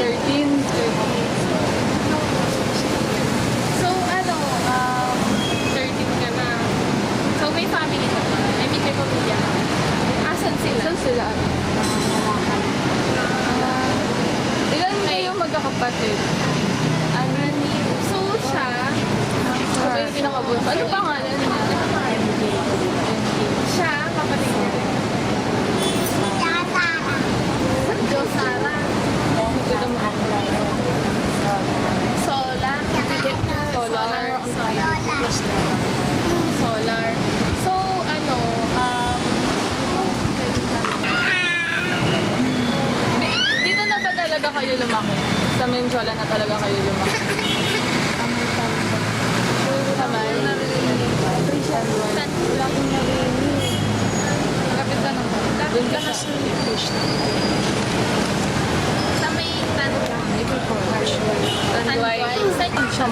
13. So, 13 ka na. So, may family ka ba? I mean, may pamilya ka. Asan sila? Saan sila? Ilan kayo magkakapatid? So, siya, Ano yung pinakabunso? Ano pangalan niya? siya, kapatid niya. Josara. Sola. Solar. Solar. So, Dito na ba talaga kayo lumaki? Sa Menjola na talaga kayo lumaki? Tamay. Kapit ka ng doon ka sa sa may tanong. Tanduay. Sa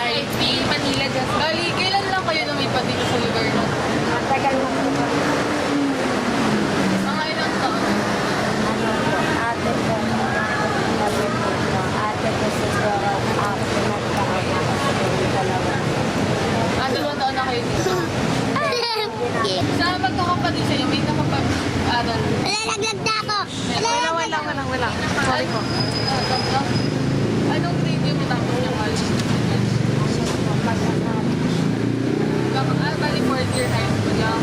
RIP, Manila dyan. Bali, kailan lang kayo lumipat dito sa lugar na? Matagal na po ba? Mga ilang taon? Ate ko, ate ko siguro, ako nagkaroon na kasi yung dalawa. Dalawang taon na kayo dito. Sa magkakapatid sa inyo, may nakapag-aral. Lalaglag na ako! Wala. Sorry po. Anong grade yung matapos niyo college? Bali 4th year high school lang.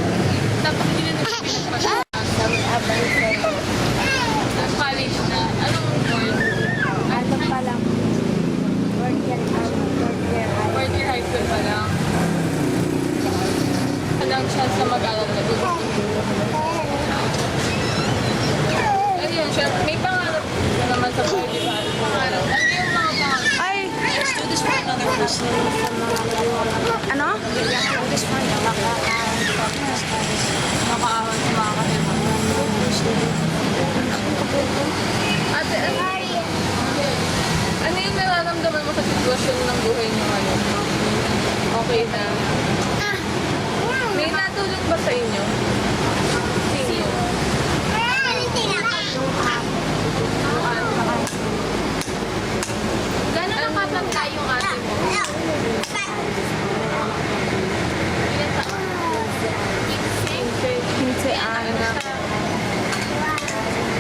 Tapos hindi na nagpapasya. College na. Anong course? Ano pa lang? 4th year high. 4th year high school pa lang. Walang chance na mag-aral na doon. Ayun, syempre, may pangarap na naman sa buhay, di ba? Pangarap. Ano yung mga pangarap? Ay! Let's do this for another person. Ano? This for Makaahon sa mga katipan. Ate, ano yung nararamdaman mo sa sitwasyon ng buhay niyo ngayon? Okay na? May natulong ba sa inyo? Sino? Gano'n nakatanda yung ate mo? Ilan taon? 15 anak.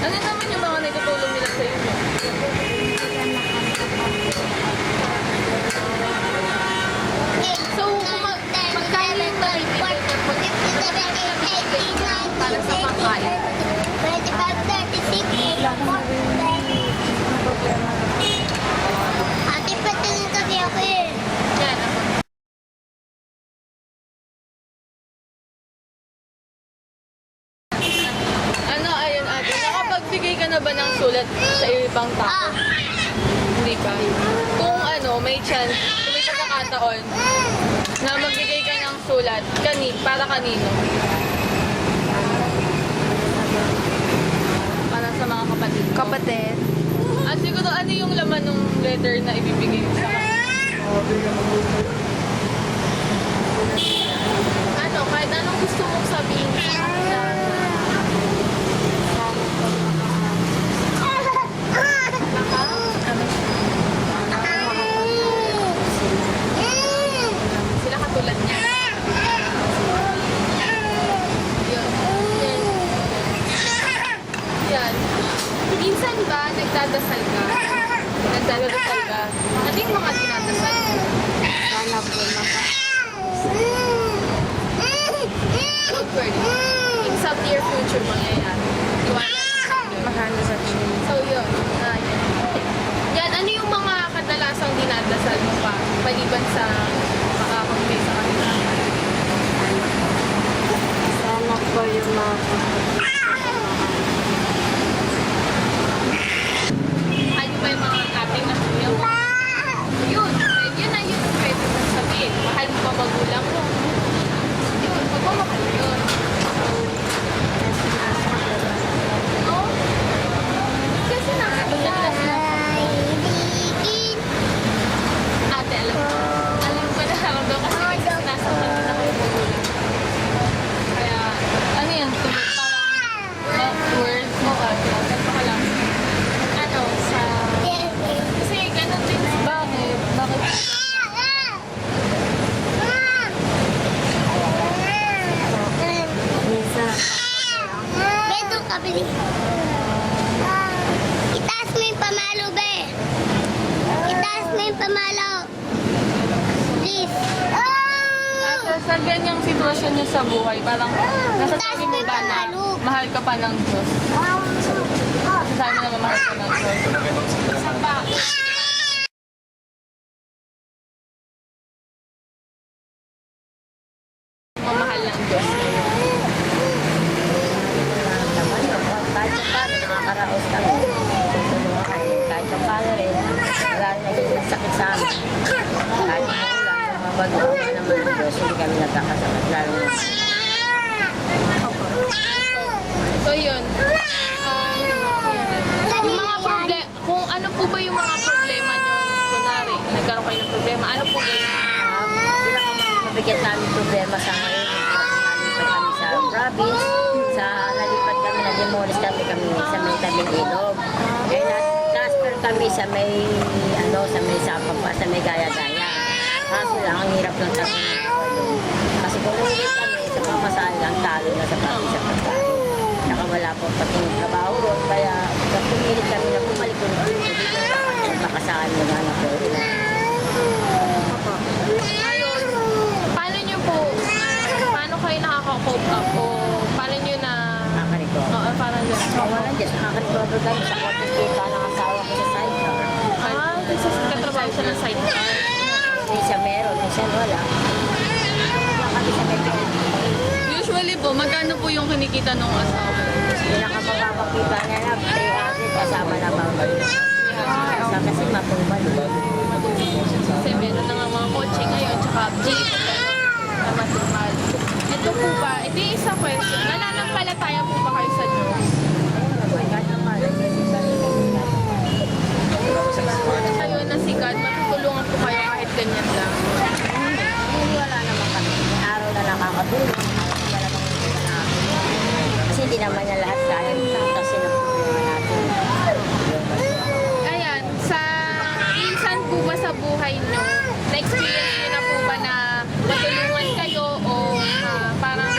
Ano naman yung mga nagtutulong nila sa inyo? So, magkano yung maripipit para sa pangkain? Ate, patingin kasi ako eh. Yan, ako. Ayun ate, nakapagbigay ka na ba ng sulat sa ibang tao? Hindi pa. Kung may chance, kung may pagkakataon na magbigay ka ng sulat, para kanino? Para sa mga kapatid mo. Kapatid. At siguro, ano yung laman ng letter na ibibigay mo sa kanila? Kahit anong gusto mong sabihin sa kanila. Sila katulad niya. Yan. Minsan ba nagdadasal ka? Nagdadasal ka? Ano yung mga dinadasal mo? Sana po Don't worry. In some near future, mangyayari. Mahalo sa So, yun. Yan, ano yung mga kadalasang dinadasal mo pa? Maliban sa makakampay sa kanila. Sana po yung mga Ano ba yung mga ating na kuya mo? Yun. Yun na yun. Pwede mong sabihin. Mahal mo pa magulang mo. Yun. Magmamahal yun. No? Kasi nakakadalas na. Ate, alam ko. Alam ko na ako doon kasi sinasaktan na kayo magulang. Kaya, ano yan? Para sa ganyang sitwasyon niyo sa buhay, parang nasasabi mo ba na mahal ka pa ng Diyos? Nasasabi mo na mahal ka ng Diyos? Isa pa. Mamahal ng Diyos. Kahit sa paano, nakakaraos kami. Tutulungan kami. Kahit sa paano rin, wala na yung sakit sa amin. Kahit sa ulan, mabaguhan naman ng Diyos, hindi kami nagkakasakit. Lalo na. So yun. Yung mga problema, kung ano po ba yung mga problema nyo, kunwari, nagkaroon kayo ng problema, ano po ba yung Mabigat namin problema sa ngayon. Nalipat kami sa province. Nalipat kami, na-demolish kami sa may tabing ilog. Kaya na-transfer kami sa may, sa may sapang pa, sa may gaya-gaya. Kaso lang, ang hirap ng tabi ng doon. Kasi kung ulit kami, sa pamasahe lang, talo na sa pati sa pagkain. Saka wala pong pating trabaho doon. Kaya pumilit kami na bumalik ko dito. Nakasaan mo na anak ko. paano nyo po, paano kayo nakaka-cope up o paano nyo na, Nakarecover. oo, parang gano'n. Walang Diyos, nakaka-recover kami sa kwarto kita ng asawa ko sa sidecar. Katrabaho siya ng sidecar. Isa meron, isa wala. Kami sa medyo. Usually po, magkano po yung kinikita ng asawa? Pinakamababakita niya na 300 kasama na bawal. Kasi matumal. Kasi meron na nga mga kotse ngayon, tsaka jeep, na matumal. Ito po ba, ito yung isang question, nananampalataya po ba kayo sa Diyos? Kayo na si God, matutulungan po kayo kahit ganyan lang. Hindi wala naman kami. May araw na nakakatulong. Kasi hindi naman niya lahat kaya. Kasi napupunan natin. Ayan, minsan po ba sa buhay nyo, na-experience nyo na po ba na matulungan kayo o parang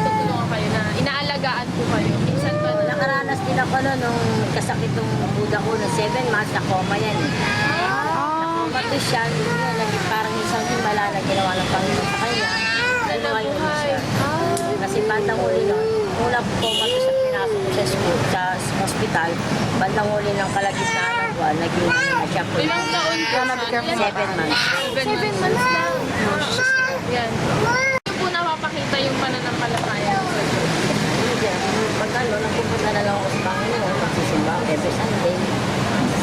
tutulungan kayo na inaalagaan po kayo? Minsan ba na? Nakaranas din ako nung kasakit ng buda ko na 7 months na coma yan. Nakoma to siya. Parang isang himala na ginawa ng Panginoon sa kanya. Ginawa yun siya. Kasi bandang huli nun, una po coma to siya, pinasok ko sa school, sa hospital. Bandang huli ng kalagitnaan ng buwan, naging na siya po. Ilang taon po siya? 7 months. 7 months lang. Yan. Ano po napapakita yung pananampalataya sa Diyos? Pag nagpupunta na lang ako sa Panginoon, magsisimba every Sunday,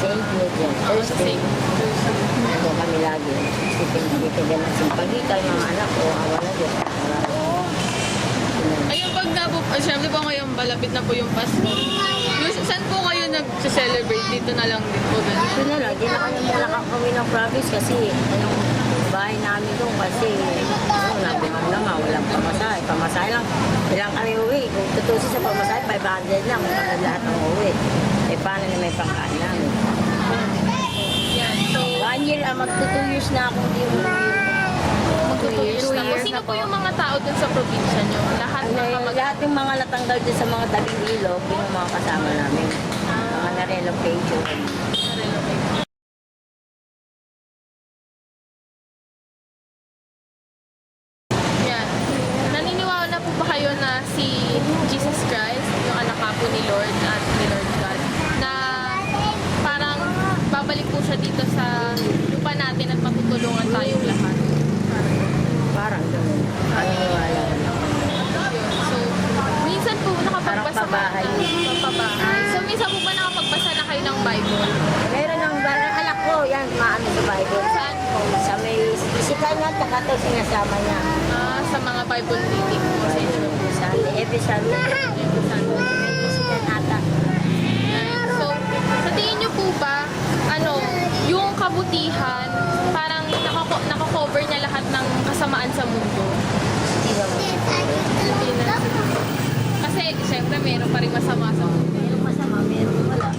St. Lucian, Thursday. Ito kami lagi. Titigan ng simpagitan, mga anak ko, awa na Diyos. Ayun, pag siyempre po ngayon, malapit na po yung Pasko. Saan po kayo nag-celebrate? Dito na lang din po. Ito na lang, di na kami nakakawin ng province kasi yung bahay namin doon kasi nabimang na nga, walang pamasahe. Pamasahe lang, ilang kami uwi. Kung tutusin sa pamasahe, 500 lang kung lahat ng uwi. Eh paano na may pangkaan namin? Yan. So, 1 year, magto 2 years na akong di uwi. 2 years na po. Sino po yung mga tao dun sa probinsya nyo? Lahat na Lahat yung mga natanggal din sa mga tabing ilog, yun yung mga kasama namin. Mga na-relocate. Yan. Naniniwala po ba kayo na si Jesus Christ, yung anak nga po ni Lord at ni Lord God, na parang babalik po siya dito sa lupa natin at matutulungan tayong lahat? Parang gano'n. Paniniwala. Yun. So, minsan po Parang nakapagbasa pabahay. Pabahay. So, minsan po ba nakapagbasa na kayo ng Bible? Meron ng anak ko, yan, maano sa Bible. Saan po? Sa may physical nga, taka to sinasama niya. Sa mga Bible reading po sa inyo. Sunday, every Sunday. Every Sunday. Sa may physical ata. So, sa tingin niyo po ba, yung kabutihan, parang nakakover niya lahat ng kasamaan sa mundo? Hindi naman siguro. Hindi na. Kasi, syempre, meron pa rin masama sa mundo. Meron masama, meron wala.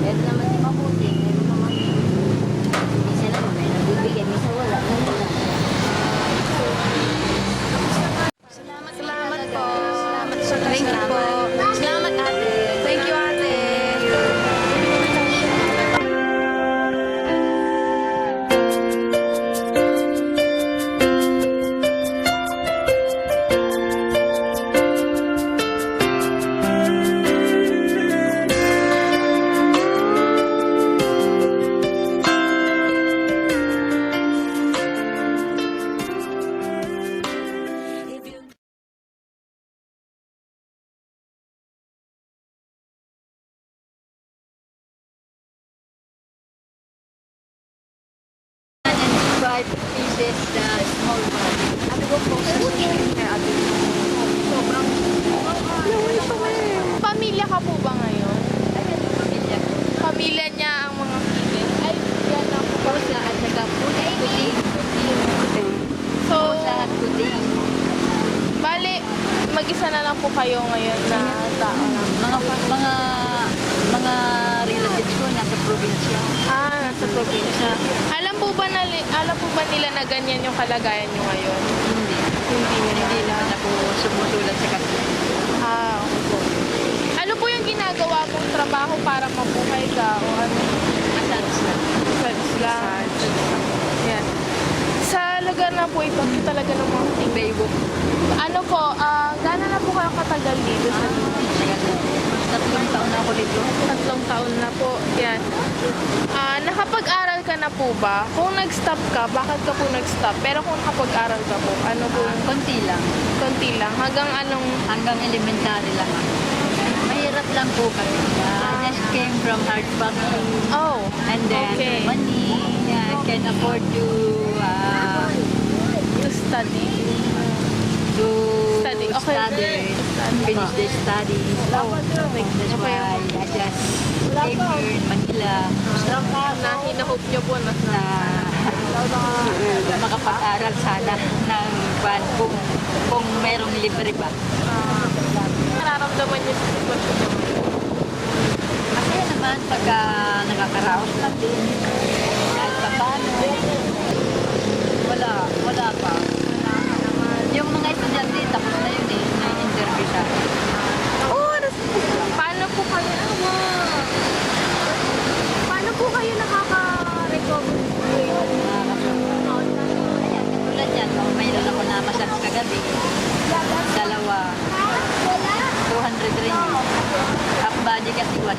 Meron naman di mabuti, meron naman. Minsan naman, may nagbibigay, minsan wala. Salamat po. Salamat po. Thank you po. Salamat this small one. Ate ko po sa social media. Ate ko. Sobrang... Pamilya ka po ba ngayon? Ayan, pamilya ko. Pamilya niya ang mga kilig? Ay, yan ako. Pusa at saka puting. So, Pusa at puting. bale, mag-isa na lang po kayo ngayon na tao lang. Mga relatives ko nasa probinsya. Nasa probinsya. Alam po ba nila na ganyan yung kalagayan nyo ngayon? Hindi naman ako sumusulat sa kanila. Okay po. Ano po yung ginagawa mong trabaho para mabuhay ka o ano? Asans na. Friends lang. Yan. Sa lugar na po ito, ito talaga ng mga Baywalk. Ano po, gano'n na po kayo katagal dito sa Tatlong taon na ako dito. 3 taon na po. Yan. Nakapag-aral ka na po ba? Kung nag-stop ka, bakit ka po nag-stop? Pero kung nakapag-aral ka po, ano po? Konti lang. Konti lang. Hanggang anong... Hanggang elementary lang ako. Mahirap lang po kami. I just came from hard family. Oh, And then okay. money, can afford to To study. study, Okay. finish the studies. That's why I just came here in Manila Na hinahope nyo po na na makapag-aral sana ng kung merong libre ba. nararamdaman nyo sa sitwasyon nyo. Masaya naman pagka nakakaraos lang din. Kahit pa paano. Wala pa. Yung mga estudyante, tapos na yun eh. Na-interview sa akin. Paano po kayo? Paano po kayo nakaka-recover? Ayan, katulad yan. Mayroon ako na massage kagabi. Dalawa. 200 rin yun. Half body kasi 100.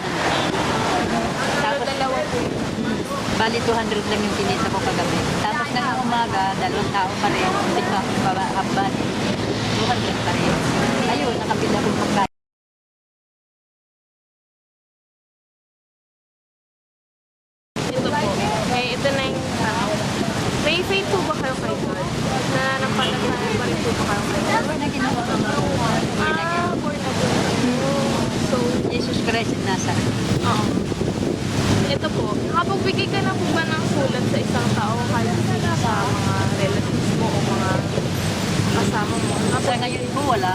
Tapos Dalawa po. bali 200 lang yung kinita ko kagabi. Tapos ngayong umaga, 2 tao pa rin. Hindi ko half body. 200 pa rin. Ayun, nakabila ko pagkain. Ito po. Ito na yung may faith po ba kayo kay God? Nananampalataya pa rin po ba kayo kay God? Tapos na ginawa ko Born again. So, Jesus Christ in Nazareth. oo. Ito po, nakapagbigay ka na po ba ng sulat sa isang tao kaya sa mga relatives mo o mga kasama mo? Sa ngayon po wala.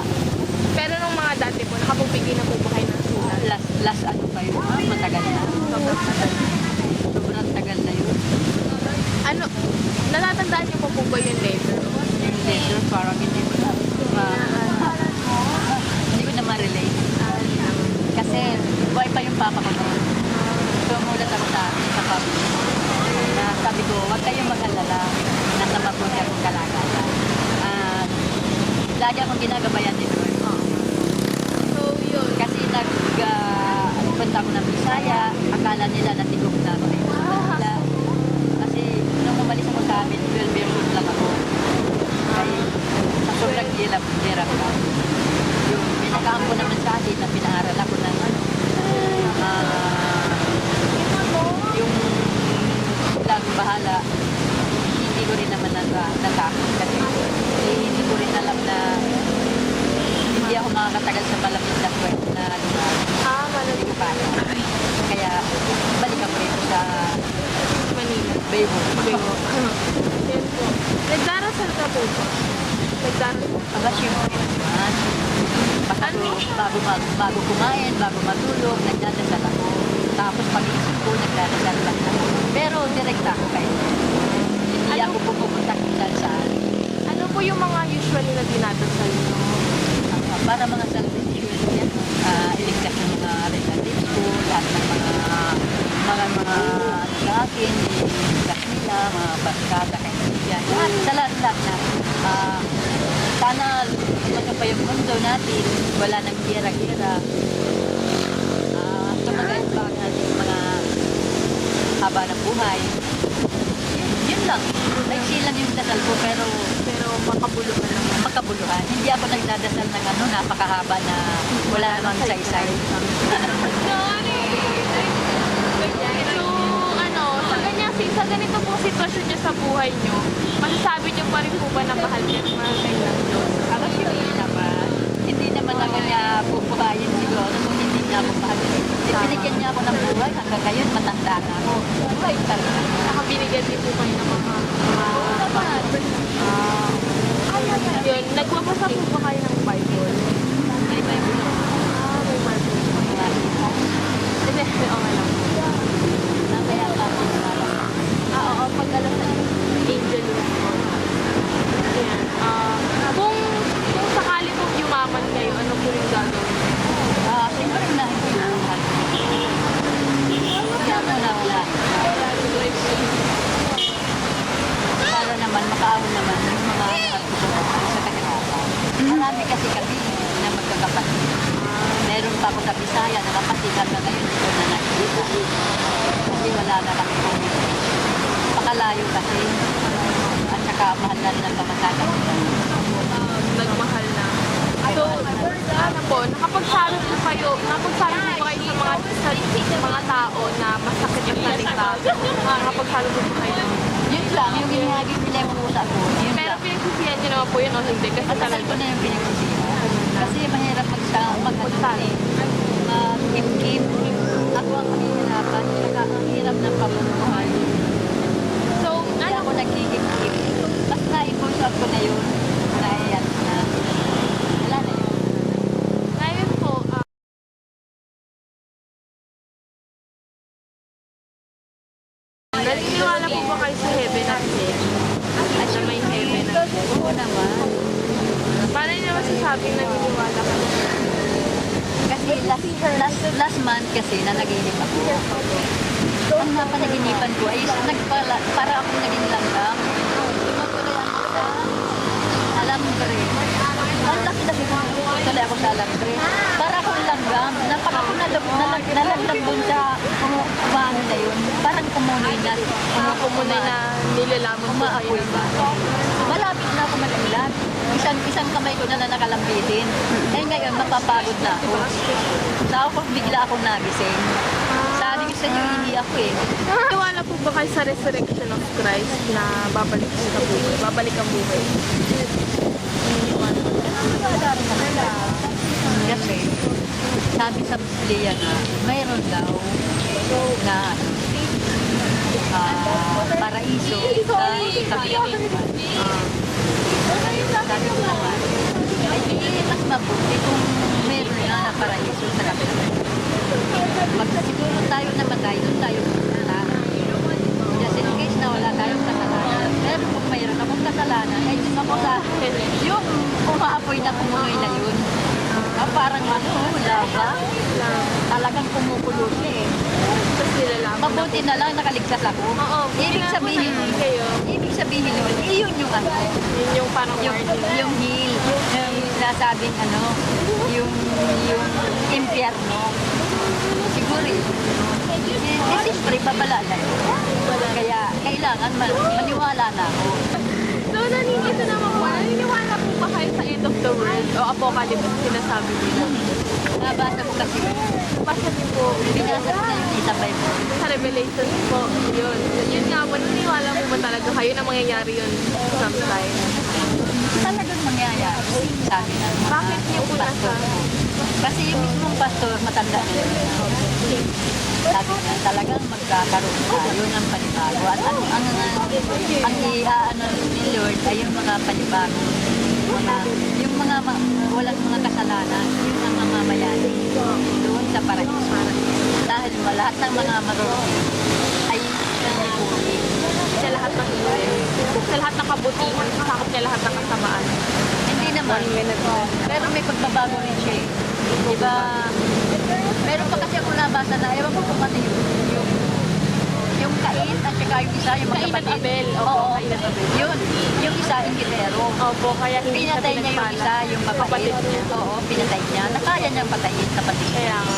Pero nung mga dati po, nakapagbigay na po ba kayo ng sulat? Last ano pa yun? Matagal na. Sobrang tagal. Sobrang tagal na yun. Ano, natatandaan niyo po ba yung letter? Yung letter parang hindi ko na. Hindi ko na ma-relate. Kasi buhay pa yung papa ko noon. Tumulat ako sa papa. Na sabi ko, huwag kayong mag-alala. Nasa mabuti akong kalagayan. Lagi akong ginagabayan ni Lord. So, yun. Kasi punta ako ng Bisaya, akala nila natigok na ako na yung nila. Kasi nung umalis ako sa amin, 12 years old lang ako. Kaya sa sobrang hirap lang. Yung pinakaampo naman sa akin na pinaaral ako ng yung lagong bahala, hindi ko rin naman natakot kasi hindi ko rin alam na hindi ako makakatagal sa malamig na kwento na lugar. Hindi ko pa alam. Kaya balik ako rito sa Manila. Baywalk. Yan po. Nagdarasal ka po ba? Nagdarasal. Aba, syempre naman. Bago kumain, bago matulog, nagdadasal ako. Tapos pag-iisip ko, nagdadasal lang ako. Pero direkta ako kayo. Hindi ako pupunta kung saan. Ano po yung mga usually na dinadasal nyo? Para mga salvation yan. Iligtas ng mga relatives ko, lahat ng mga sa akin, iligtas nila, mga barkada, kaibigan. Sa lahat na. Sana lumaki pa yung mundo natin, wala nang gira-gira. Tumagay pa ang ating mga haba ng buhay. Yun lang. Nagsilang yung dasal ko pero Makabuluhan naman. makabuluhan. Hindi ako nagdadasal ng napakahaba na wala namang saysay. So, sa ganito pong sitwasyon niyo sa buhay niyo, masasabi niyo pa rin po ba na mahal niya at mahal kayo ng Diyos? Ako hindi naman. Hindi naman ako niya bubuhayin siguro kung hindi niya ako mahal. Binigyan niya ako ng buhay hanggang ngayon matanda na ako. Buhay talaga. Nakabinigyan din po kayo ng mga yun, nagbabasa po ba kayo ng Bible? May Bible ako. May Bible. Hindi, okay lang. Namaya pa ako. Oo, pag alam na angel room po. Ayan. Kung sakali pong yumaman kayo, ano po yung gagawin? Siguro na hindi na ako mahal. Kaya ako na wala. Para naman, makaawin naman yung mga anak ko sa kanyang. Marami kasi kami na magkakapatid. Meron pa ako sa Bisaya na kapatid hanggang ngayon hindi ko na nakikita. Kasi wala na kami communication. Pakalayo kasi. At saka mahal na rin ang pamasagan nila. Nagmahal na. So, ano po, nakapagsabi po ba kayo sa mga tao na masakit ang salita? Nakapagsabi po ba kayo? Yun lang, yung ginihagi nila yung pusa ko. Yun Pero lang. pinagsisiyan niyo naman po yun o hindi? Kasi At talaga ko na yung pinagsisihan. Kasi mahirap mag-kim-kim. Ako ang mahihirapan. Saka ang hirap ng pamumuhay. So, Hindi ano ako nagkikip-kip. Mas na-impulsap ko na yun. Naiyan na. Wala na yun. ngayon po, naniniwala po ba kayo sa heaven at hell? At sa may heaven at hell? Oo naman. Paano niyo masasabing naniniwala ka? Kasi last month kasi na naginip ako. Ang napanaginipan ko ay para ako naging langgam. Tumatuloy ako sa alambre. Ang laki-laki ko tuloy ako sa alambre. Para akong langgam. Napaka ako nalaglag dun sa kumano na yun. Parang kumunoy na. Kumunay na nilalamon po kayo. Umaapoy ba? Malapit na ako mag-ulat. Isang kamay ko na nakalambitin. Eh ngayon, mapapagod na ako. Tapos bigla akong nagising. Sabi ko sa inyo, hindi ako eh. Naniniwala po ba kayo sa resurrection of Christ na babalik sa buhay? Babalik ang buhay? Kasi, sabi sa Biblia na, mayroon daw na paraiso sa kabilang. Sabi ko naman, ay hindi mas mabuti kung meron na paraiso sa kabilang. Pag siguro tayo namatay, doon tayo pupunta. Just in case na wala tayong kasalanan. Pero kung mayroon akong kasalanan, ay doon ako sa yung umaapoy na kumunoy na yun. Parang lava. Talagang kumukulo siya eh. Tapos nilalamon na Mabuti na lang nakaligtas ako. Oo, Ibig kaya sabihin, po na kayo. ibig sabihin nun, iyon yung ano, Yun yung parang yung martyr. yung hill, yung nasabing ano, yung impyerno. Siguro yun. Siyempre, babala na yun. Kaya, kailangan maniwala na ako. So, naniniwala po ba kayo sa end of the world o apocalypse sinasabi nila? Nabasa ko kasi, Basta niyo po, binasa ko na yung isa Bible. sa Revelations po, yun. Yun nga, maniniwala po ba talaga kayo na mangyayari yun sometime? Talagang mangyayari, sabi na. Bakit niyo po nasa? Kasi yung mismong pastor, matanda na yun. Sabi na talagang magkakaroon tayo ng panibago. At ang iaano ni Lord ay yung mga panibago. Yung mga walang mga kasalanan, yung mga mamayani doon sa paraiso. Dahil lahat ng mga marunong ay nangyayari. Sa lahat ng sa lahat ng kabutihan, sakop niya lahat ng kasamaan. Hindi naman. Pero may pagbabago rin siya eh. Diba? Meron pa kasi ako nabasa na, ewan ko kung ano yung Cain at saka yung isa, yung Cain at magkapatid. Abel. Opo, Oo, Cain at Abel. yung isa, ingitero. Opo, kaya hindi siya Pinatay niya yung pinagpala. isa, yung mabait. Kapatid niya. Oo, pinatay niya. Nakaya niyang patayin kapatid niya. Kaya nga.